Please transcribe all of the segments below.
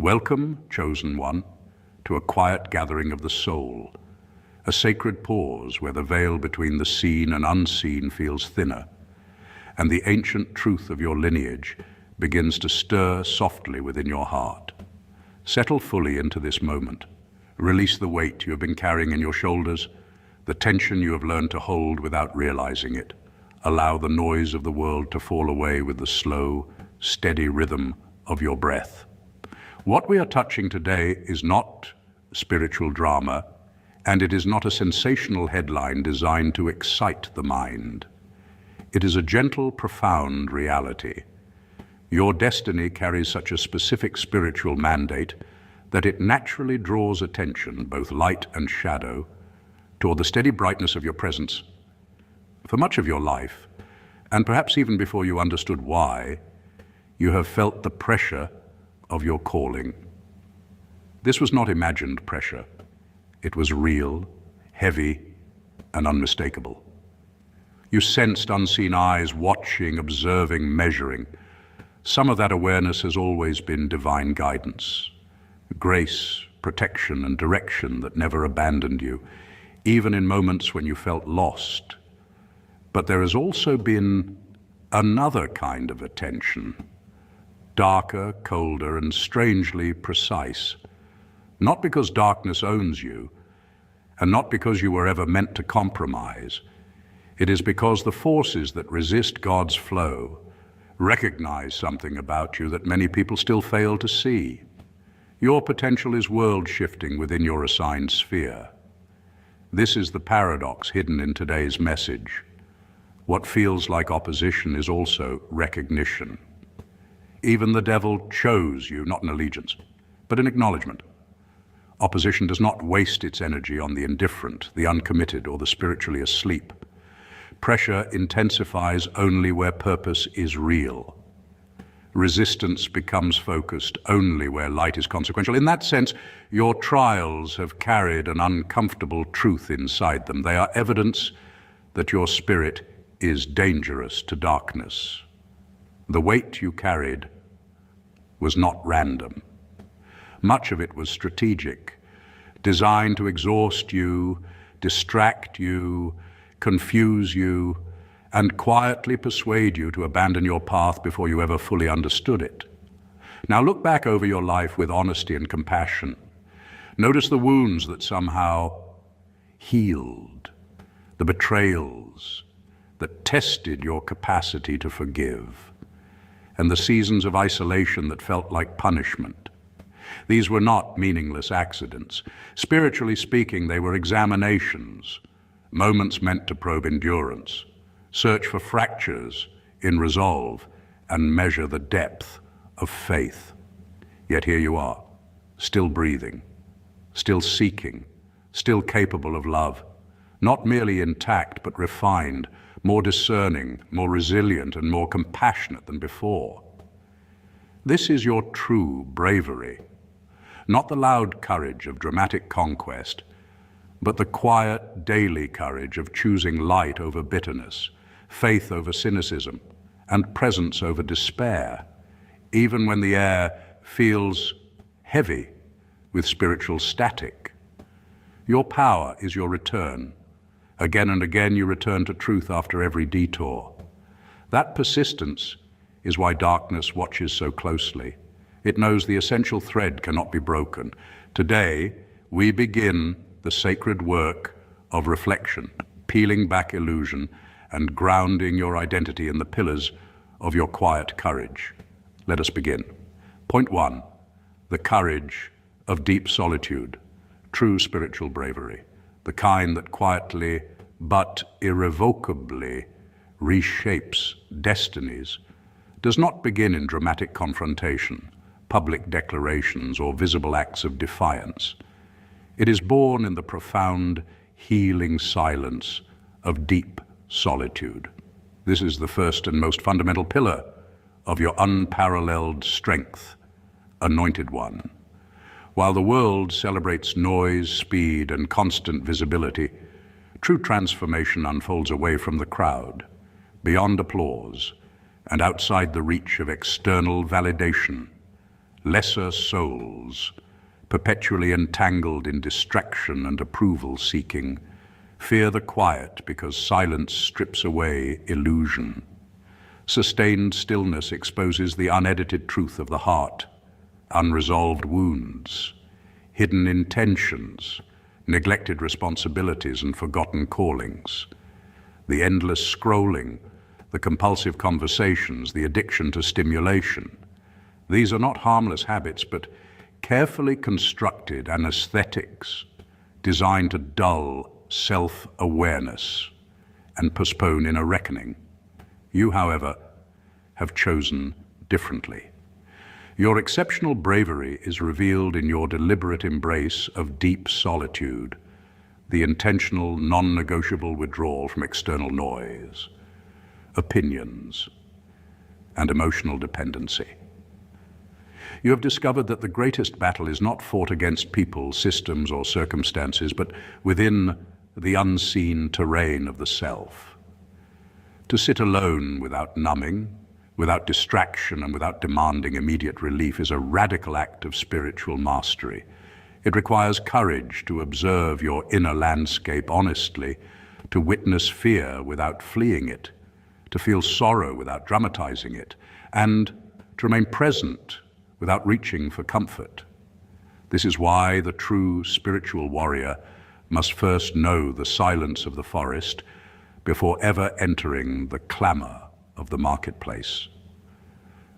Welcome, chosen one, to a quiet gathering of the soul, a sacred pause where the veil between the seen and unseen feels thinner, and the ancient truth of your lineage begins to stir softly within your heart. Settle fully into this moment. Release the weight you have been carrying in your shoulders, the tension you have learned to hold without realizing it. Allow the noise of the world to fall away with the slow, steady rhythm of your breath. What we are touching today is not spiritual drama, and it is not a sensational headline designed to excite the mind. It is a gentle, profound reality. Your destiny carries such a specific spiritual mandate that it naturally draws attention, both light and shadow, toward the steady brightness of your presence. For much of your life, and perhaps even before you understood why, you have felt the pressure of your calling. This was not imagined pressure. It was real, heavy, and unmistakable. You sensed unseen eyes watching, observing, measuring. Some of that awareness has always been divine guidance, grace, protection, and direction that never abandoned you, even in moments when you felt lost. But there has also been another kind of attention, darker, colder, and strangely precise. Not because darkness owns you, and not because you were ever meant to compromise. It is because the forces that resist God's flow recognize something about you that many people still fail to see. Your potential is world-shifting within your assigned sphere. This is the paradox hidden in today's message. What feels like opposition is also recognition. Even the devil chose you, not in allegiance, but in acknowledgement. Opposition does not waste its energy on the indifferent, the uncommitted, or the spiritually asleep. Pressure intensifies only where purpose is real. Resistance becomes focused only where light is consequential. In that sense, your trials have carried an uncomfortable truth inside them. They are evidence that your spirit is dangerous to darkness. The weight you carried was not random. Much of it was strategic, designed to exhaust you, distract you, confuse you, and quietly persuade you to abandon your path before you ever fully understood it. Now look back over your life with honesty and compassion. Notice the wounds that somehow healed, the betrayals that tested your capacity to forgive, and the seasons of isolation that felt like punishment. These were not meaningless accidents. Spiritually speaking, they were examinations, moments meant to probe endurance, search for fractures in resolve, and measure the depth of faith. Yet here you are, still breathing, still seeking, still capable of love, not merely intact but refined, more discerning, more resilient, and more compassionate than before. This is your true bravery, not the loud courage of dramatic conquest, but the quiet, daily courage of choosing light over bitterness, faith over cynicism, and presence over despair, even when the air feels heavy with spiritual static. Your power is your return. Again and again you return to truth after every detour. That persistence is why darkness watches so closely. It knows the essential thread cannot be broken. Today, we begin the sacred work of reflection, peeling back illusion and grounding your identity in the pillars of your quiet courage. Let us begin. Point 1, the courage of deep solitude, true spiritual bravery, the kind that quietly but irrevocably reshapes destinies, does not begin in dramatic confrontation, public declarations, or visible acts of defiance. It is born in the profound, healing silence of deep solitude. This is the first and most fundamental pillar of your unparalleled strength, anointed one. While the world celebrates noise, speed, and constant visibility, true transformation unfolds away from the crowd, beyond applause, and outside the reach of external validation. lesser souls, perpetually entangled in distraction and approval-seeking, fear the quiet because silence strips away illusion. Sustained stillness exposes the unedited truth of the heart, unresolved wounds, hidden intentions, neglected responsibilities and forgotten callings. The endless scrolling, the compulsive conversations, the addiction to stimulation. These are not harmless habits, but carefully constructed anesthetics designed to dull self-awareness and postpone inner reckoning. You, however, have chosen differently. Your exceptional bravery is revealed in your deliberate embrace of deep solitude, the intentional, non-negotiable withdrawal from external noise, opinions, and emotional dependency. You have discovered that the greatest battle is not fought against people, systems, or circumstances, but within the unseen terrain of the self. To sit alone without numbing, without distraction, and without demanding immediate relief is a radical act of spiritual mastery. It requires courage to observe your inner landscape honestly, to witness fear without fleeing it, to feel sorrow without dramatizing it, and to remain present without reaching for comfort. This is why the true spiritual warrior must first know the silence of the forest before ever entering the clamor of the marketplace.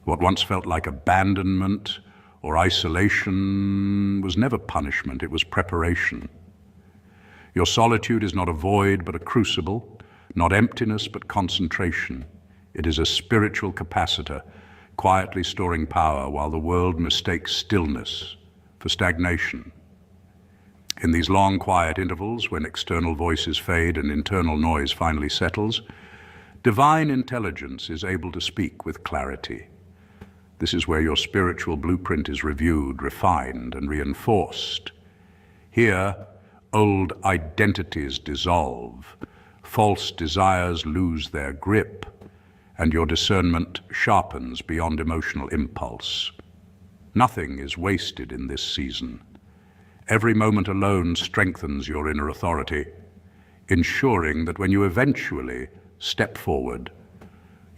What once felt like abandonment or isolation was never punishment, it was preparation. Your solitude is not a void but a crucible, not emptiness but concentration. It is a spiritual capacitor, quietly storing power while the world mistakes stillness for stagnation. In these long, quiet intervals, when external voices fade and internal noise finally settles, divine intelligence is able to speak with clarity. This is where your spiritual blueprint is reviewed, refined, and reinforced. Here, old identities dissolve, false desires lose their grip, and your discernment sharpens beyond emotional impulse. Nothing is wasted in this season. Every moment alone strengthens your inner authority, ensuring that when you eventually step forward,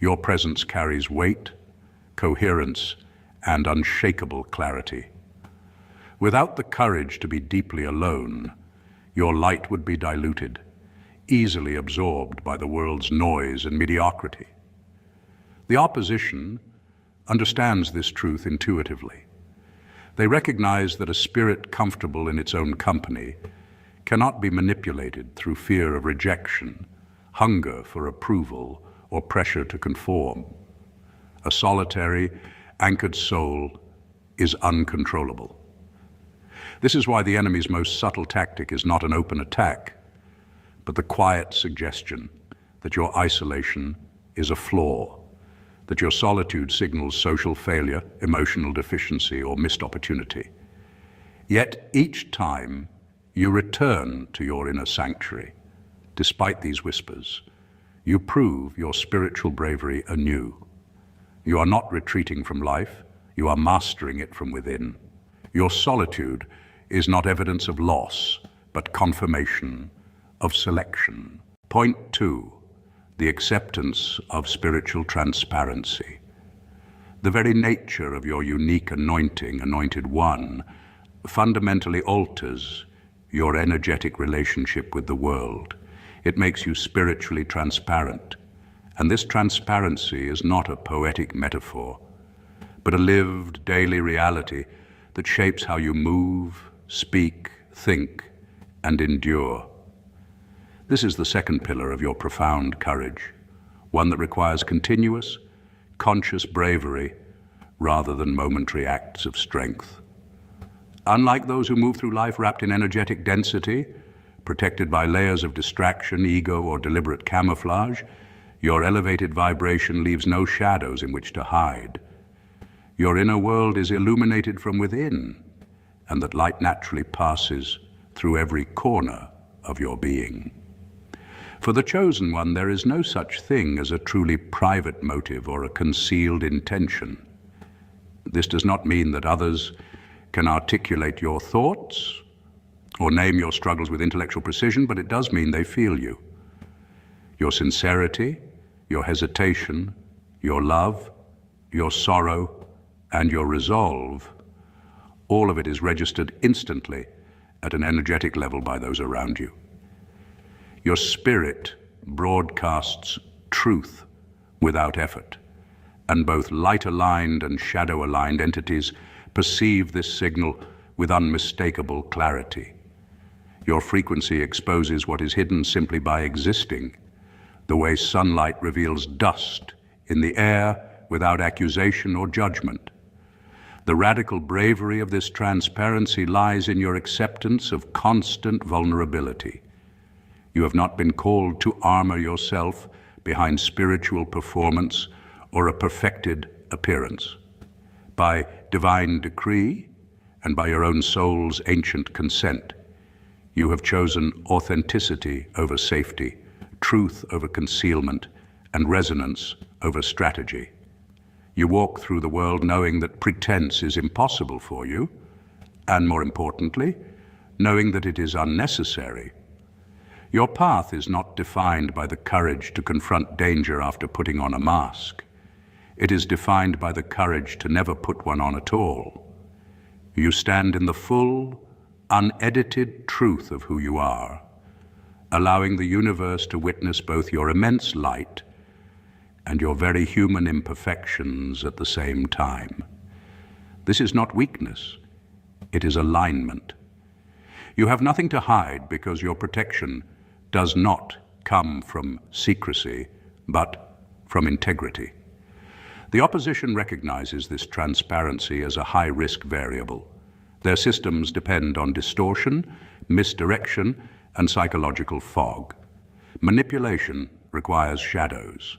your presence carries weight, coherence, and unshakable clarity. Without the courage to be deeply alone, your light would be diluted, easily absorbed by the world's noise and mediocrity. The opposition understands this truth intuitively. They recognize that a spirit comfortable in its own company cannot be manipulated through fear of rejection, hunger for approval, or pressure to conform. A solitary, anchored soul is uncontrollable. This is why the enemy's most subtle tactic is not an open attack, but the quiet suggestion that your isolation is a flaw, that your solitude signals social failure, emotional deficiency, or missed opportunity. Yet each time you return to your inner sanctuary, despite these whispers, you prove your spiritual bravery anew. You are not retreating from life, you are mastering it from within. Your solitude is not evidence of loss, but confirmation of selection. Point 2. The acceptance of spiritual transparency. The very nature of your unique anointing, anointed one, fundamentally alters your energetic relationship with the world. It makes you spiritually transparent. And this transparency is not a poetic metaphor, but a lived daily reality that shapes how you move, speak, think, and endure. This is the second pillar of your profound courage, one that requires continuous, conscious bravery rather than momentary acts of strength. Unlike those who move through life wrapped in energetic density, protected by layers of distraction, ego, or deliberate camouflage, your elevated vibration leaves no shadows in which to hide. Your inner world is illuminated from within, and that light naturally passes through every corner of your being. For the chosen one, there is no such thing as a truly private motive or a concealed intention. This does not mean that others can articulate your thoughts or name your struggles with intellectual precision, but it does mean they feel you. Your sincerity, your hesitation, your love, your sorrow, and your resolve, all of it is registered instantly at an energetic level by those around you. Your spirit broadcasts truth without effort, and both light-aligned and shadow-aligned entities perceive this signal with unmistakable clarity. Your frequency exposes what is hidden simply by existing, the way sunlight reveals dust in the air without accusation or judgment. The radical bravery of this transparency lies in your acceptance of constant vulnerability. You have not been called to armor yourself behind spiritual performance or a perfected appearance. By divine decree and by your own soul's ancient consent, you have chosen authenticity over safety, truth over concealment, and resonance over strategy. You walk through the world knowing that pretense is impossible for you, and more importantly, knowing that it is unnecessary. Your path is not defined by the courage to confront danger after putting on a mask. It is defined by the courage to never put one on at all. You stand in the full, unedited truth of who you are, allowing the universe to witness both your immense light and your very human imperfections at the same time. This is not weakness, it is alignment. You have nothing to hide because your protection does not come from secrecy, but from integrity. The opposition recognizes this transparency as a high-risk variable. Their systems depend on distortion, misdirection, and psychological fog. Manipulation requires shadows.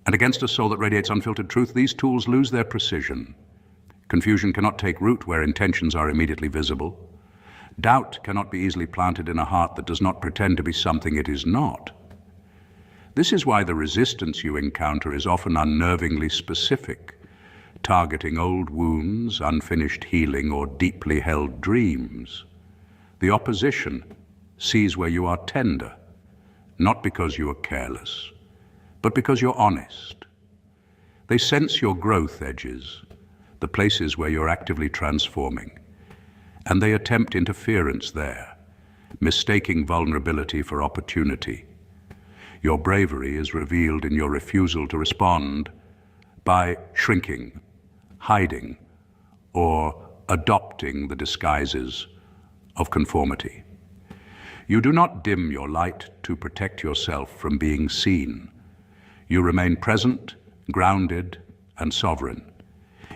And against a soul that radiates unfiltered truth, these tools lose their precision. Confusion cannot take root where intentions are immediately visible. Doubt cannot be easily planted in a heart that does not pretend to be something it is not. This is why the resistance you encounter is often unnervingly specific, targeting old wounds, unfinished healing, or deeply held dreams. The opposition sees where you are tender, not because you are careless, but because you're honest. They sense your growth edges, the places where you're actively transforming, and they attempt interference there, mistaking vulnerability for opportunity. Your bravery is revealed in your refusal to respond by shrinking, hiding, or adopting the disguises of conformity. You do not dim your light to protect yourself from being seen. You remain present, grounded, and sovereign,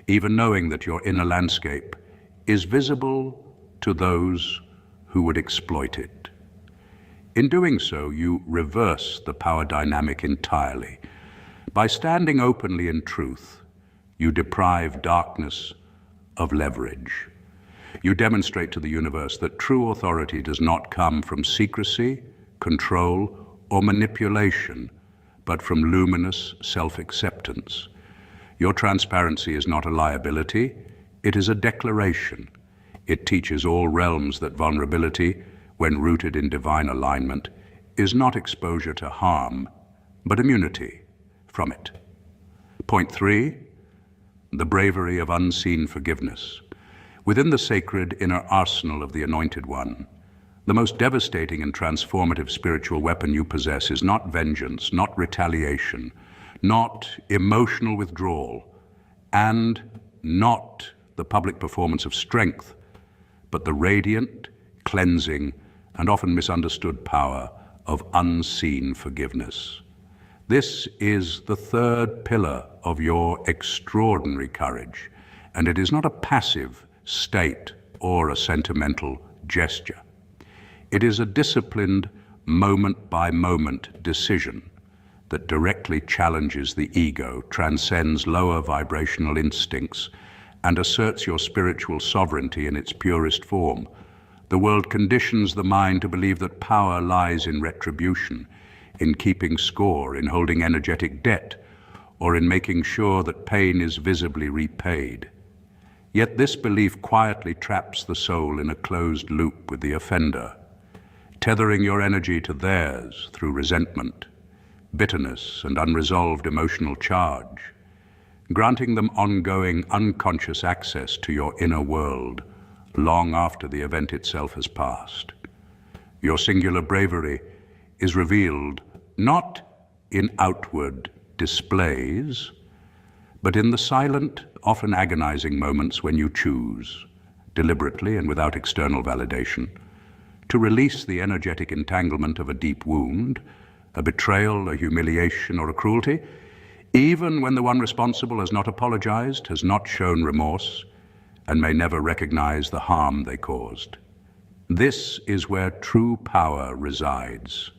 even knowing that your inner landscape is visible to those who would exploit it. In doing so, you reverse the power dynamic entirely. By standing openly in truth, you deprive darkness of leverage. You demonstrate to the universe that true authority does not come from secrecy, control, or manipulation, but from luminous self-acceptance. Your transparency is not a liability, it is a declaration. It teaches all realms that vulnerability, when rooted in divine alignment, is not exposure to harm, but immunity from it. Point 3, the bravery of unseen forgiveness. Within the sacred inner arsenal of the Anointed One, the most devastating and transformative spiritual weapon you possess is not vengeance, not retaliation, not emotional withdrawal, and not the public performance of strength, but the radiant, cleansing, and often misunderstood power of unseen forgiveness. This is the third pillar of your extraordinary courage, and it is not a passive state or a sentimental gesture. It is a disciplined, moment-by-moment decision that directly challenges the ego, transcends lower vibrational instincts, and asserts your spiritual sovereignty in its purest form. The world conditions the mind to believe that power lies in retribution, in keeping score, in holding energetic debt, or in making sure that pain is visibly repaid. Yet this belief quietly traps the soul in a closed loop with the offender, tethering your energy to theirs through resentment, bitterness, and unresolved emotional charge, granting them ongoing unconscious access to your inner world long after the event itself has passed. Your singular bravery is revealed not in outward displays, but in the silent, often agonizing moments when you choose, deliberately and without external validation, to release the energetic entanglement of a deep wound, a betrayal, a humiliation, or a cruelty, even when the one responsible has not apologized, has not shown remorse, and may never recognize the harm they caused. This is where true power resides.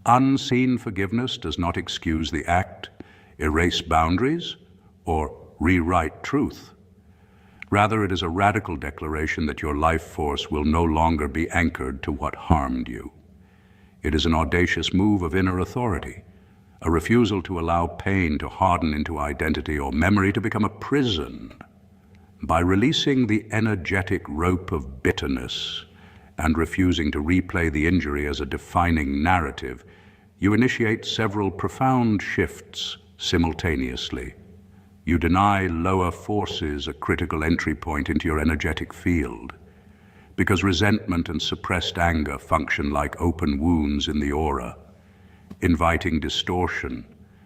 Unseen forgiveness does not excuse the act, erase boundaries, or rewrite truth. Rather, it is a radical declaration that your life force will no longer be anchored to what harmed you. It is an audacious move of inner authority, a refusal to allow pain to harden into identity or memory to become a prison. By releasing the energetic rope of bitterness and refusing to replay the injury as a defining narrative, you initiate several profound shifts simultaneously. You deny lower forces a critical entry point into your energetic field, because resentment and suppressed anger function like open wounds in the aura, inviting distortion,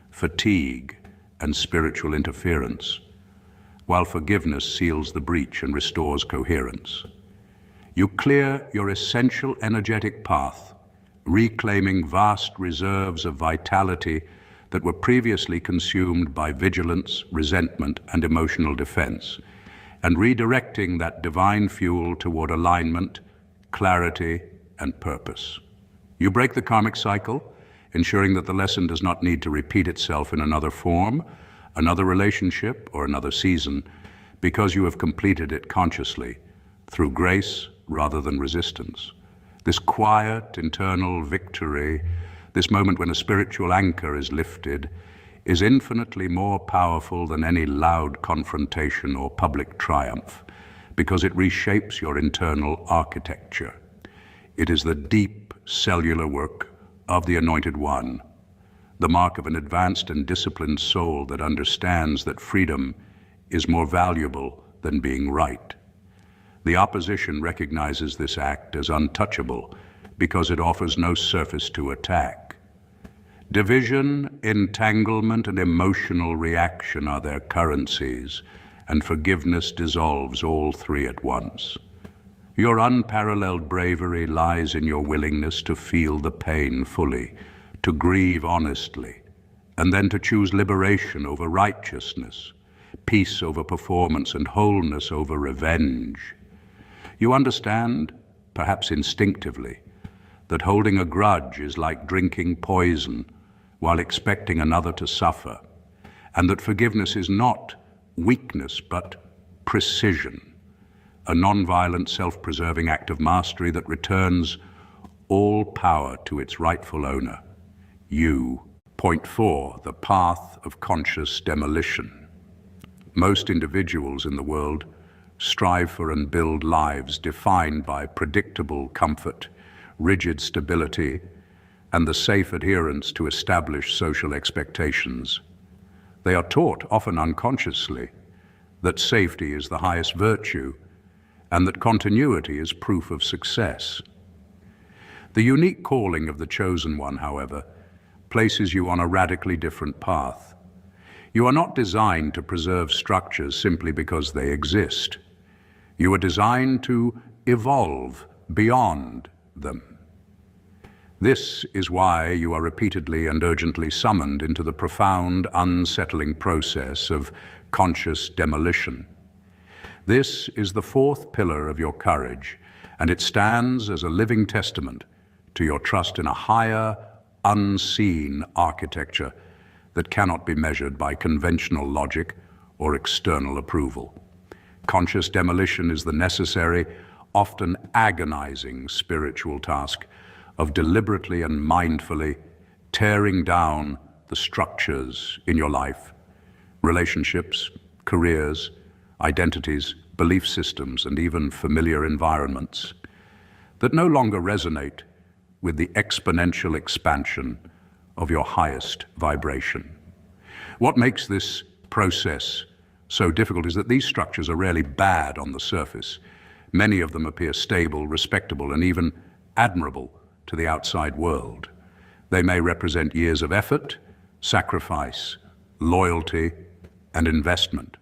fatigue, and spiritual interference, while forgiveness seals the breach and restores coherence. You clear your essential energetic path, reclaiming vast reserves of vitality that were previously consumed by vigilance, resentment, and emotional defense, and redirecting that divine fuel toward alignment, clarity, and purpose. You break the karmic cycle, ensuring that the lesson does not need to repeat itself in another form, another relationship, or another season, because you have completed it consciously, through grace rather than resistance. This quiet, internal victory, this moment when a spiritual anchor is lifted, is infinitely more powerful than any loud confrontation or public triumph, because it reshapes your internal architecture. It is the deep cellular work of the Anointed One, the mark of an advanced and disciplined soul that understands that freedom is more valuable than being right. The opposition recognizes this act as untouchable because it offers no surface to attack. Division, entanglement, and emotional reaction are their currencies, and forgiveness dissolves all three at once. Your unparalleled bravery lies in your willingness to feel the pain fully, to grieve honestly, and then to choose liberation over righteousness, peace over performance, and wholeness over revenge. You understand, perhaps instinctively, that holding a grudge is like drinking poison while expecting another to suffer, and that forgiveness is not weakness but precision, a non-violent, self-preserving act of mastery that returns all power to its rightful owner, you. Point 4, the path of conscious demolition. Most individuals in the world strive for and build lives defined by predictable comfort, rigid stability, and the safe adherence to established social expectations. They are taught, often unconsciously, that safety is the highest virtue and that continuity is proof of success. The unique calling of the Chosen One, however, places you on a radically different path. You are not designed to preserve structures simply because they exist. You are designed to evolve beyond them. This is why you are repeatedly and urgently summoned into the profound, unsettling process of conscious demolition. This is the fourth pillar of your courage, and it stands as a living testament to your trust in a higher, unseen architecture that cannot be measured by conventional logic or external approval. Conscious demolition is the necessary, often agonizing spiritual task of deliberately and mindfully tearing down the structures in your life, relationships, careers, identities, belief systems, and even familiar environments that no longer resonate with the exponential expansion of your highest vibration. What makes this process so difficult is that these structures are rarely bad on the surface. Many of them appear stable, respectable, and even admirable to the outside world. They may represent years of effort, sacrifice, loyalty, and investment.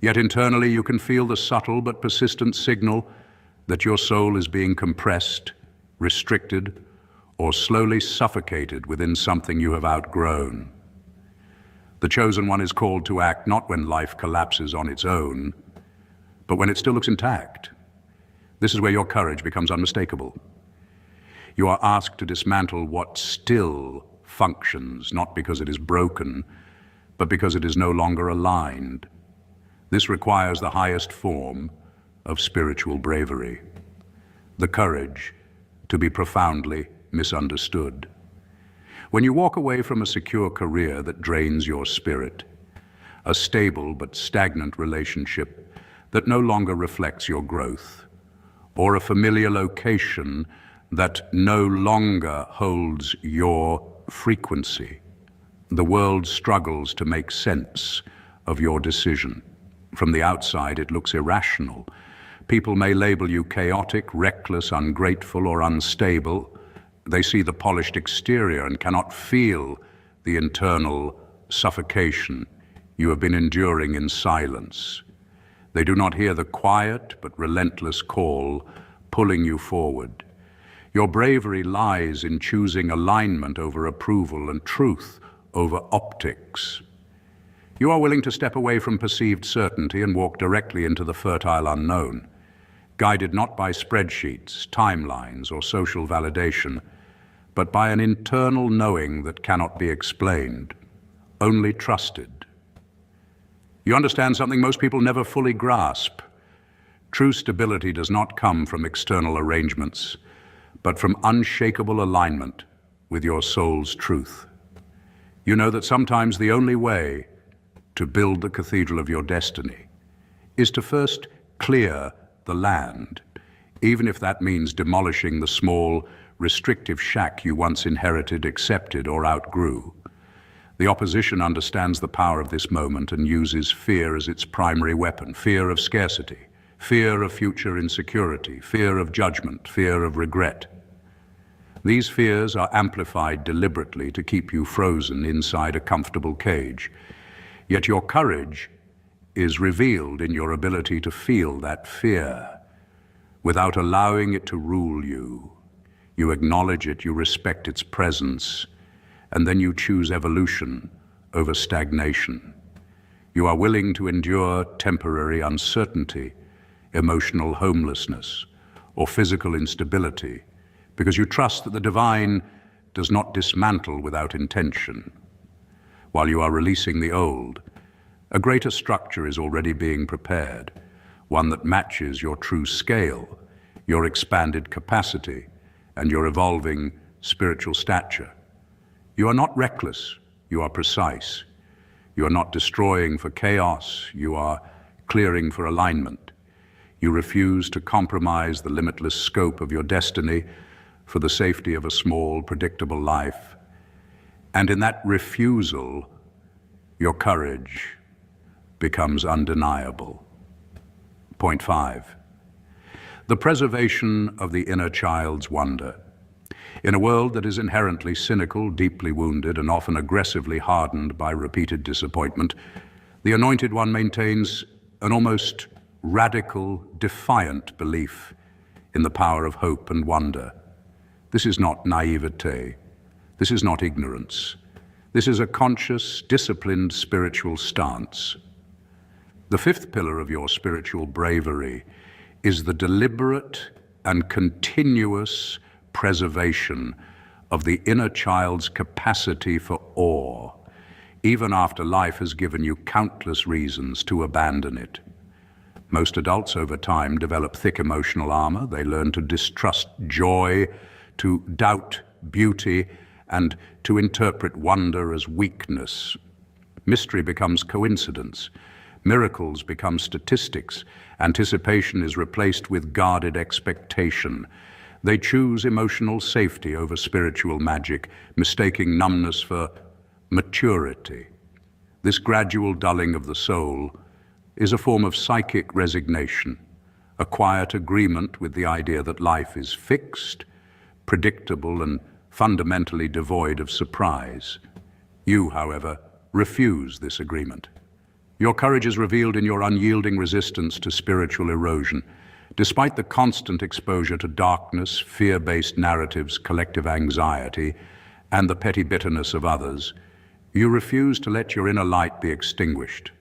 Yet internally you can feel the subtle but persistent signal that your soul is being compressed, restricted, or slowly suffocated within something you have outgrown. The chosen one is called to act not when life collapses on its own, but when it still looks intact. This is where your courage becomes unmistakable. You are asked to dismantle what still functions, not because it is broken, but because it is no longer aligned. This requires the highest form of spiritual bravery, the courage to be profoundly misunderstood. When you walk away from a secure career that drains your spirit, a stable but stagnant relationship that no longer reflects your growth, or a familiar location that no longer holds your frequency, the world struggles to make sense of your decision. From the outside, it looks irrational. People may label you chaotic, reckless, ungrateful, or unstable. They see the polished exterior and cannot feel the internal suffocation you have been enduring in silence. They do not hear the quiet but relentless call pulling you forward. Your bravery lies in choosing alignment over approval and truth over optics. You are willing to step away from perceived certainty and walk directly into the fertile unknown, guided not by spreadsheets, timelines, or social validation, but by an internal knowing that cannot be explained, only trusted. You understand something most people never fully grasp. True stability does not come from external arrangements, but from unshakable alignment with your soul's truth. You know that sometimes the only way to build the cathedral of your destiny is to first clear the land, even if that means demolishing the small, restrictive shack you once inherited, accepted, or outgrew. The opposition understands the power of this moment and uses fear as its primary weapon: fear of scarcity, fear of future insecurity, fear of judgment, fear of regret. These fears are amplified deliberately to keep you frozen inside a comfortable cage. Yet your courage is revealed in your ability to feel that fear without allowing it to rule you. You acknowledge it, you respect its presence, and then you choose evolution over stagnation. You are willing to endure temporary uncertainty, emotional homelessness, or physical instability, because you trust that the divine does not dismantle without intention. While you are releasing the old, a greater structure is already being prepared, one that matches your true scale, your expanded capacity, and your evolving spiritual stature. You are not reckless, you are precise. You are not destroying for chaos, you are clearing for alignment. You refuse to compromise the limitless scope of your destiny for the safety of a small, predictable life. And in that refusal, your courage becomes undeniable. Point 5. The preservation of the inner child's wonder. In a world that is inherently cynical, deeply wounded, and often aggressively hardened by repeated disappointment, the Anointed One maintains an almost radical, defiant belief in the power of hope and wonder. This is not naivete. This is not ignorance. This is a conscious, disciplined spiritual stance. The fifth pillar of your spiritual bravery is the deliberate and continuous preservation of the inner child's capacity for awe, even after life has given you countless reasons to abandon it. Most adults over time develop thick emotional armor. They learn to distrust joy, to doubt beauty, and to interpret wonder as weakness. Mystery becomes coincidence. Miracles become statistics. Anticipation is replaced with guarded expectation. They choose emotional safety over spiritual magic, mistaking numbness for maturity. This gradual dulling of the soul is a form of psychic resignation, a quiet agreement with the idea that life is fixed, predictable, and fundamentally devoid of surprise. You, however, refuse this agreement. Your courage is revealed in your unyielding resistance to spiritual erosion. Despite the constant exposure to darkness, fear-based narratives, collective anxiety, and the petty bitterness of others, you refuse to let your inner light be extinguished.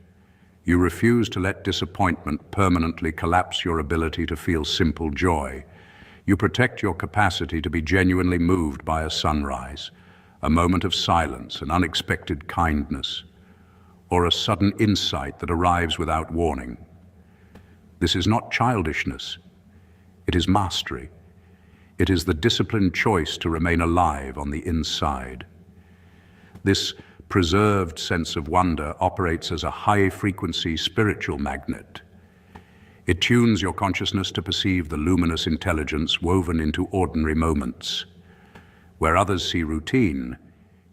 You refuse to let disappointment permanently collapse your ability to feel simple joy. You protect your capacity to be genuinely moved by a sunrise, a moment of silence, an unexpected kindness, or a sudden insight that arrives without warning. This is not childishness. It is mastery. It is the disciplined choice to remain alive on the inside. This preserved sense of wonder operates as a high-frequency spiritual magnet. It tunes your consciousness to perceive the luminous intelligence woven into ordinary moments. Where others see routine,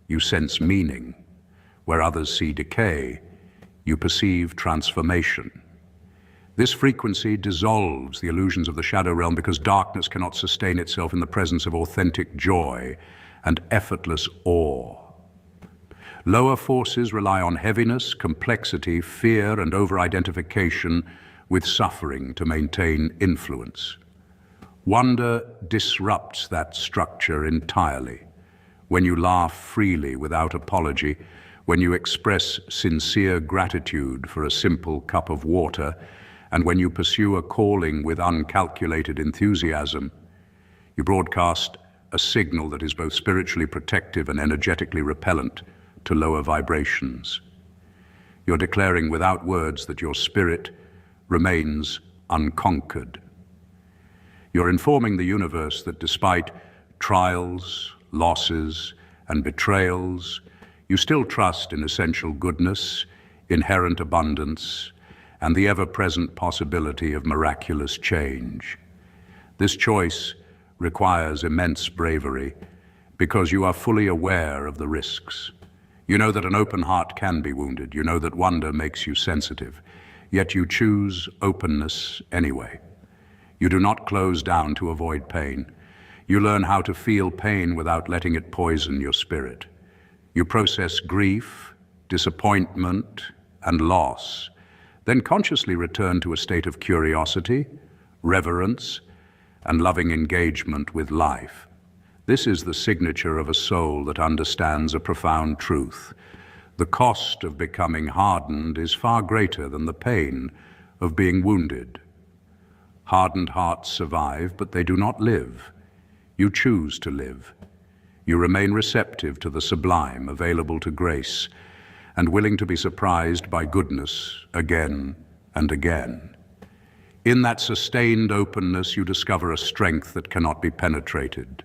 you sense meaning. Where others see decay, you perceive transformation. This frequency dissolves the illusions of the shadow realm because darkness cannot sustain itself in the presence of authentic joy and effortless awe. Lower forces rely on heaviness, complexity, fear, and over-identification with suffering to maintain influence. Wonder disrupts that structure entirely. When you laugh freely without apology, when you express sincere gratitude for a simple cup of water, and when you pursue a calling with uncalculated enthusiasm, you broadcast a signal that is both spiritually protective and energetically repellent to lower vibrations. You're declaring without words that your spirit remains unconquered. You're informing the universe that despite trials, losses, and betrayals, you still trust in essential goodness, inherent abundance, and the ever-present possibility of miraculous change. This choice requires immense bravery because you are fully aware of the risks. You know that an open heart can be wounded. You know that wonder makes you sensitive. Yet you choose openness anyway. You do not close down to avoid pain. You learn how to feel pain without letting it poison your spirit. You process grief, disappointment, and loss, then consciously return to a state of curiosity, reverence, and loving engagement with life. This is the signature of a soul that understands a profound truth. The cost of becoming hardened is far greater than the pain of being wounded. Hardened hearts survive, but they do not live. You choose to live. You remain receptive to the sublime, available to grace, and willing to be surprised by goodness again and again. In that sustained openness, you discover a strength that cannot be penetrated,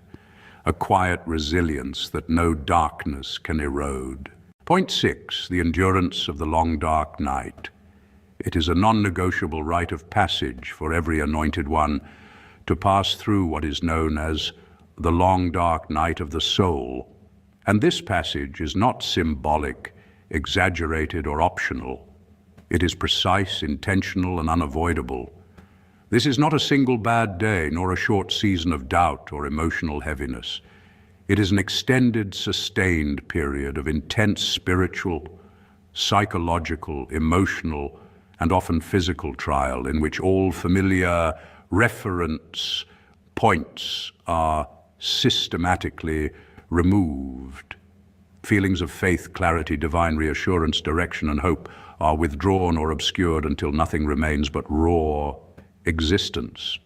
a quiet resilience that no darkness can erode. Point 6, the endurance of the long dark night. It is a non-negotiable rite of passage for every anointed one to pass through what is known as the long dark night of the soul. And this passage is not symbolic, exaggerated, or optional. It is precise, intentional, and unavoidable. This is not a single bad day, nor a short season of doubt or emotional heaviness. It is an extended, sustained period of intense spiritual, psychological, emotional, and often physical trial in which all familiar reference points are systematically removed. Feelings of faith, clarity, divine reassurance, direction, and hope are withdrawn or obscured until nothing remains but raw existence.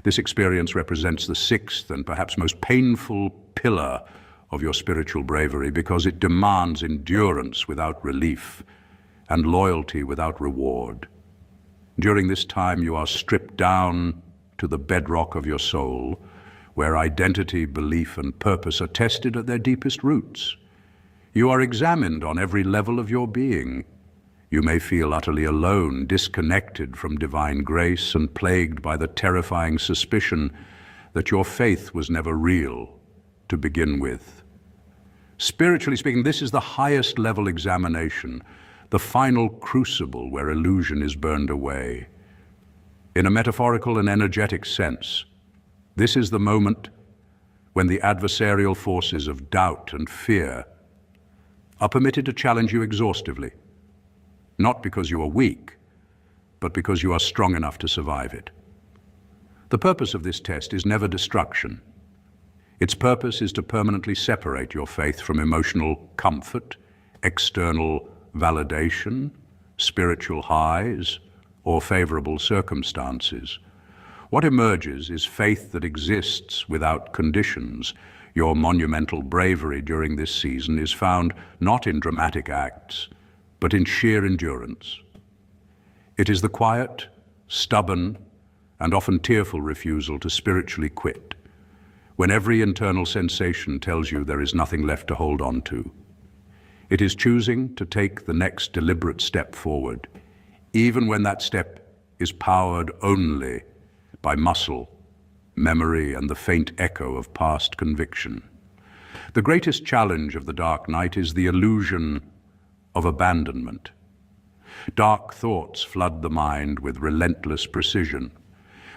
This experience represents the sixth and perhaps most painful pillar of your spiritual bravery because it demands endurance without relief and loyalty without reward. During this time, you are stripped down to the bedrock of your soul, where identity, belief, and purpose are tested at their deepest roots. You are examined on every level of your being. You may feel utterly alone, disconnected from divine grace, and plagued by the terrifying suspicion that your faith was never real to begin with. Spiritually speaking, this is the highest level examination, the final crucible where illusion is burned away. In a metaphorical and energetic sense, this is the moment when the adversarial forces of doubt and fear are permitted to challenge you exhaustively, not because you are weak, but because you are strong enough to survive it. The purpose of this test is never destruction. Its purpose is to permanently separate your faith from emotional comfort, external validation, spiritual highs, or favorable circumstances. What emerges is faith that exists without conditions. Your monumental bravery during this season is found not in dramatic acts, but in sheer endurance. It is the quiet, stubborn, and often tearful refusal to spiritually quit, when every internal sensation tells you there is nothing left to hold on to. It is choosing to take the next deliberate step forward, even when that step is powered only by muscle, memory, and the faint echo of past conviction. The greatest challenge of the dark night is the illusion of abandonment. Dark thoughts flood the mind with relentless precision,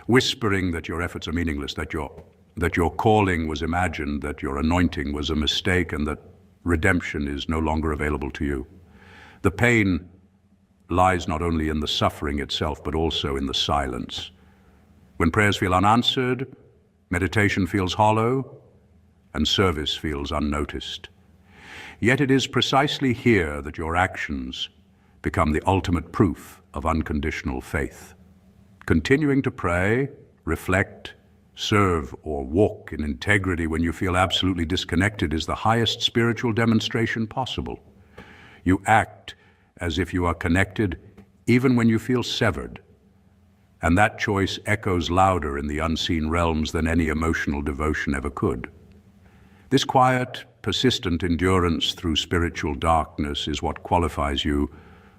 whispering that your efforts are meaningless, that your calling was imagined, that your anointing was a mistake, and that redemption is no longer available to you. The pain lies not only in the suffering itself, but also in the silence. When prayers feel unanswered, meditation feels hollow, and service feels unnoticed. Yet it is precisely here that your actions become the ultimate proof of unconditional faith. Continuing to pray, reflect, serve, or walk in integrity when you feel absolutely disconnected is the highest spiritual demonstration possible. You act as if you are connected even when you feel severed, and that choice echoes louder in the unseen realms than any emotional devotion ever could. This quiet, persistent endurance through spiritual darkness is what qualifies you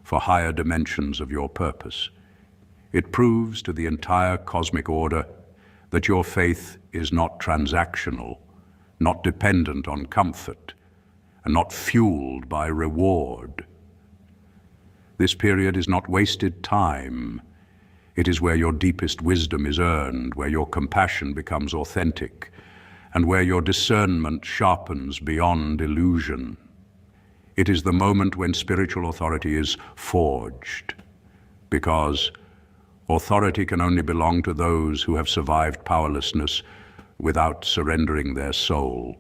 for higher dimensions of your purpose. It proves to the entire cosmic order that your faith is not transactional, not dependent on comfort, and not fueled by reward. This period is not wasted time. It is where your deepest wisdom is earned, where your compassion becomes authentic, and where your discernment sharpens beyond illusion. It is the moment when spiritual authority is forged, because authority can only belong to those who have survived powerlessness without surrendering their soul.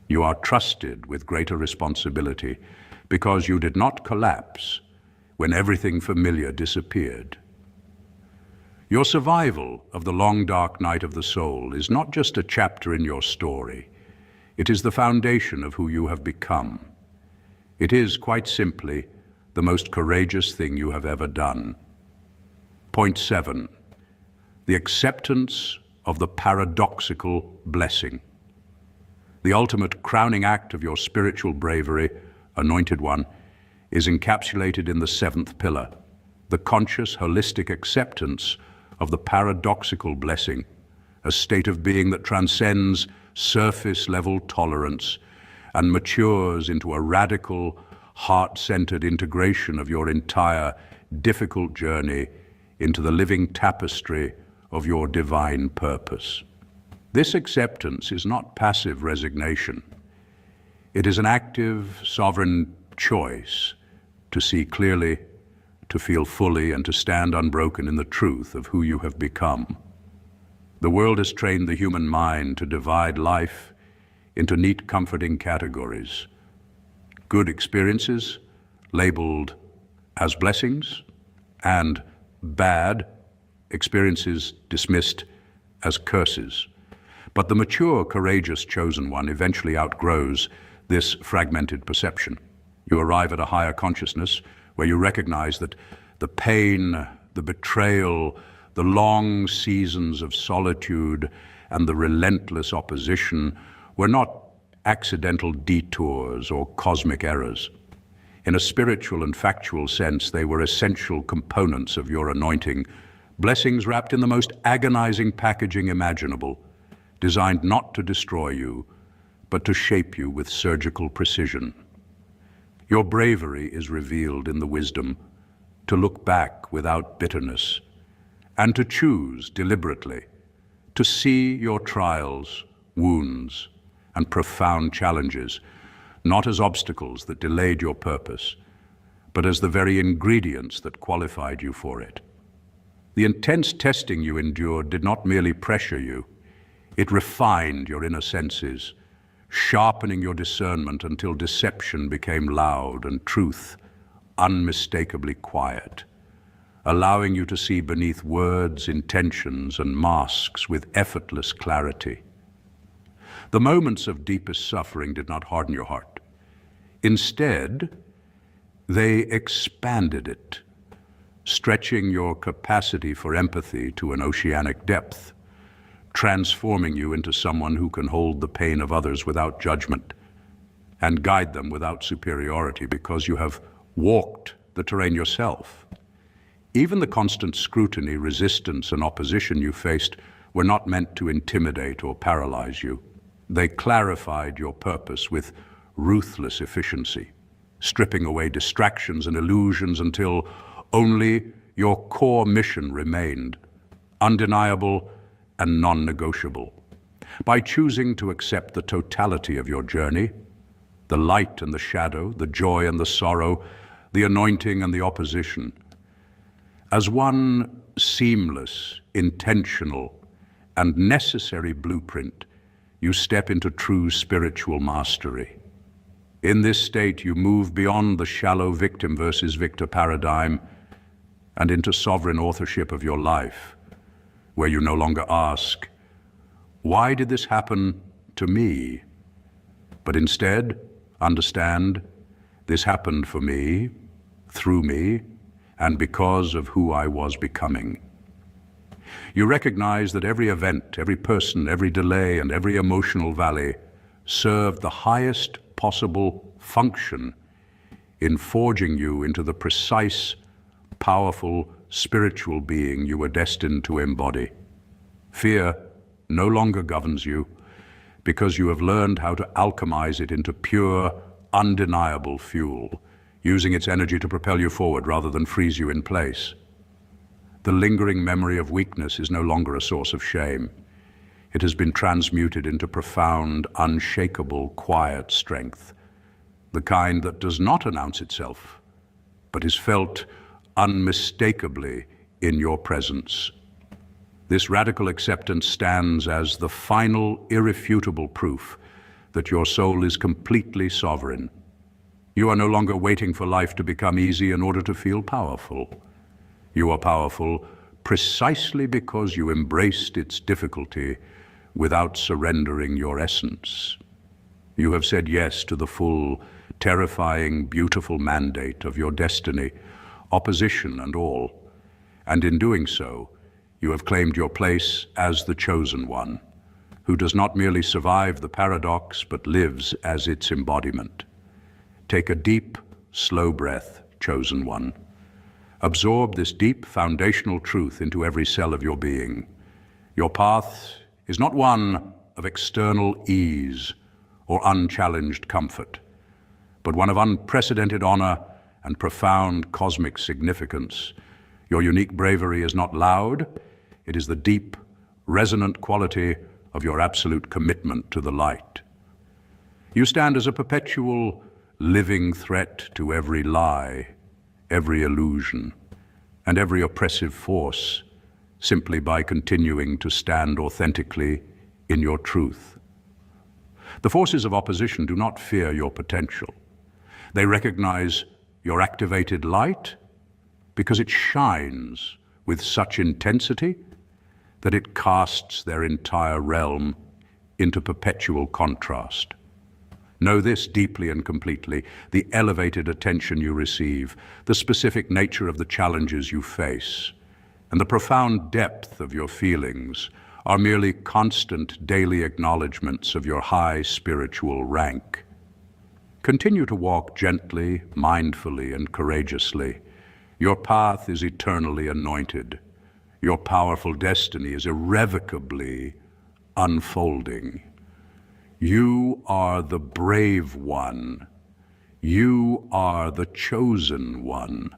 You are trusted with greater responsibility because you did not collapse when everything familiar disappeared. Your survival of the long, dark night of the soul is not just a chapter in your story. It is the foundation of who you have become. It is, quite simply, the most courageous thing you have ever done. Point 7, the acceptance of the paradoxical blessing. The ultimate crowning act of your spiritual bravery, Anointed One, is encapsulated in the 7th pillar, the conscious, holistic acceptance of the paradoxical blessing, a state of being that transcends surface-level tolerance and matures into a radical, heart-centered integration of your entire difficult journey into the living tapestry of your divine purpose. This acceptance is not passive resignation. It is an active, sovereign choice to see clearly, to feel fully, and to stand unbroken in the truth of who you have become. The world has trained the human mind to divide life into neat, comforting categories. Good experiences, labeled as blessings, and bad experiences dismissed as curses. But the mature, courageous, chosen one eventually outgrows this fragmented perception. You arrive at a higher consciousness where you recognize that the pain, the betrayal, the long seasons of solitude, and the relentless opposition were not accidental detours or cosmic errors. In a spiritual and factual sense, they were essential components of your anointing, blessings wrapped in the most agonizing packaging imaginable, designed not to destroy you, but to shape you with surgical precision. Your bravery is revealed in the wisdom to look back without bitterness, and to choose deliberately to see your trials, wounds, and profound challenges not as obstacles that delayed your purpose, but as the very ingredients that qualified you for it. The intense testing you endured did not merely pressure you, it refined your inner senses, sharpening your discernment until deception became loud and truth unmistakably quiet, allowing you to see beneath words, intentions, and masks with effortless clarity. The moments of deepest suffering did not harden your heart. Instead, they expanded it, stretching your capacity for empathy to an oceanic depth, transforming you into someone who can hold the pain of others without judgment and guide them without superiority because you have walked the terrain yourself. Even the constant scrutiny, resistance, and opposition you faced were not meant to intimidate or paralyze you. They clarified your purpose with ruthless efficiency, stripping away distractions and illusions until only your core mission remained, undeniable and non-negotiable. By choosing to accept the totality of your journey, the light and the shadow, the joy and the sorrow, the anointing and the opposition, as one seamless, intentional, and necessary blueprint, you step into true spiritual mastery. In this state, you move beyond the shallow victim versus victor paradigm and into sovereign authorship of your life, where you no longer ask, "Why did this happen to me?" But instead, understand, this happened for me, through me, and because of who I was becoming. You recognize that every event, every person, every delay, and every emotional valley served the highest possible function in forging you into the precise, powerful, spiritual being you were destined to embody. Fear no longer governs you because you have learned how to alchemize it into pure, undeniable fuel, using its energy to propel you forward rather than freeze you in place. The lingering memory of weakness is no longer a source of shame. It has been transmuted into profound, unshakable, quiet strength, the kind that does not announce itself, but is felt unmistakably in your presence. This radical acceptance stands as the final, irrefutable proof that your soul is completely sovereign. You are no longer waiting for life to become easy in order to feel powerful. You are powerful precisely because you embraced its difficulty without surrendering your essence. You have said yes to the full, terrifying, beautiful mandate of your destiny, opposition and all. And in doing so, you have claimed your place as the chosen one, who does not merely survive the paradox, but lives as its embodiment. Take a deep, slow breath, chosen one. Absorb this deep, foundational truth into every cell of your being. Your path is not one of external ease or unchallenged comfort, but one of unprecedented honor and profound cosmic significance. Your unique bravery is not loud, it is the deep, resonant quality of your absolute commitment to the light. You stand as a perpetual, living threat to every lie, every illusion, and every oppressive force, simply by continuing to stand authentically in your truth. The forces of opposition do not fear your potential. They recognize your activated light because it shines with such intensity that it casts their entire realm into perpetual contrast. Know this deeply and completely: the elevated attention you receive, the specific nature of the challenges you face, and the profound depth of your feelings are merely constant daily acknowledgments of your high spiritual rank. Continue to walk gently, mindfully, and courageously. Your path is eternally anointed. Your powerful destiny is irrevocably unfolding. You are the brave one. You are the chosen one.